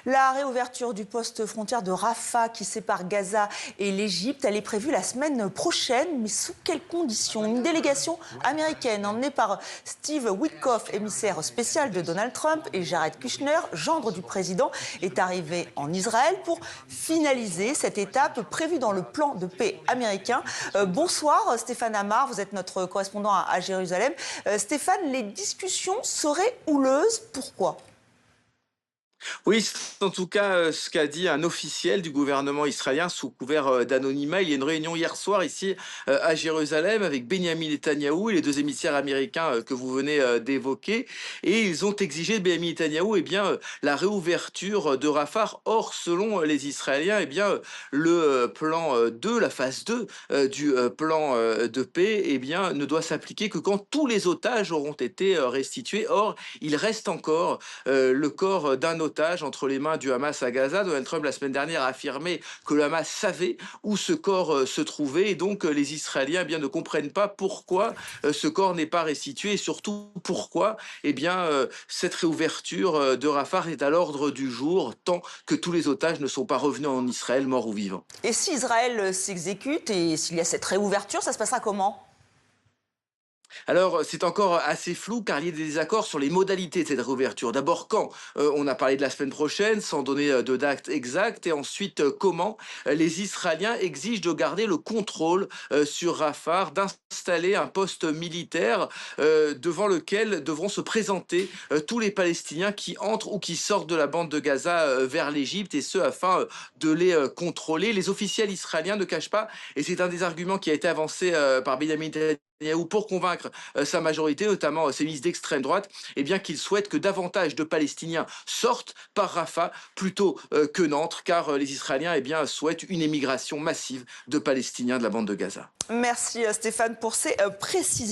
La réouverture du poste frontière de Rafah qui sépare Gaza et l'Égypte, elle est prévue la semaine prochaine, mais sous quelles conditions? Une délégation américaine emmenée par Steve Witkoff, émissaire spécial de Donald Trump, et Jared Kushner, gendre du président, est arrivée en Israël pour finaliser cette étape prévue dans le plan de paix américain. Bonsoir Stéphane Amar, vous êtes notre correspondant à Jérusalem. Stéphane, les discussions seraient houleuses, pourquoi ? Oui, c'est en tout cas ce qu'a dit un officiel du gouvernement israélien sous couvert d'anonymat. Il y a une réunion hier soir ici à Jérusalem avec Benyamin Netanyahou et les deux émissaires américains que vous venez d'évoquer. Et ils ont exigé de Benyamin Netanyahou la réouverture de Rafah. Or, selon les Israéliens, le plan 2, la phase 2 du plan de paix, ne doit s'appliquer que quand tous les otages auront été restitués. Or, il reste encore le corps d'un otage entre les mains du Hamas à Gaza. Donald Trump, la semaine dernière, a affirmé que le Hamas savait où ce corps se trouvait. Et donc, les Israéliens ne comprennent pas pourquoi ce corps n'est pas restitué et surtout pourquoi cette réouverture de Rafah est à l'ordre du jour tant que tous les otages ne sont pas revenus en Israël, morts ou vivants. Et si Israël s'exécute et s'il y a cette réouverture, ça se passera comment ? Alors, c'est encore assez flou car il y a des désaccords sur les modalités de cette réouverture. D'abord, quand on a parlé de la semaine prochaine, sans donner de date exacte, et ensuite comment les Israéliens exigent de garder le contrôle sur Rafah, d'installer un poste militaire devant lequel devront se présenter tous les Palestiniens qui entrent ou qui sortent de la bande de Gaza vers l'Égypte, et ce afin de les contrôler. Les officiels israéliens ne cachent pas, et c'est un des arguments qui a été avancé par Benyamin Netanyahou pour convaincre sa majorité, notamment ses ministres d'extrême droite, qu'ils souhaitent que davantage de Palestiniens sortent par Rafah plutôt que n'entrent, car les Israéliens souhaitent une émigration massive de Palestiniens de la bande de Gaza. Merci Stéphane pour ces précisions.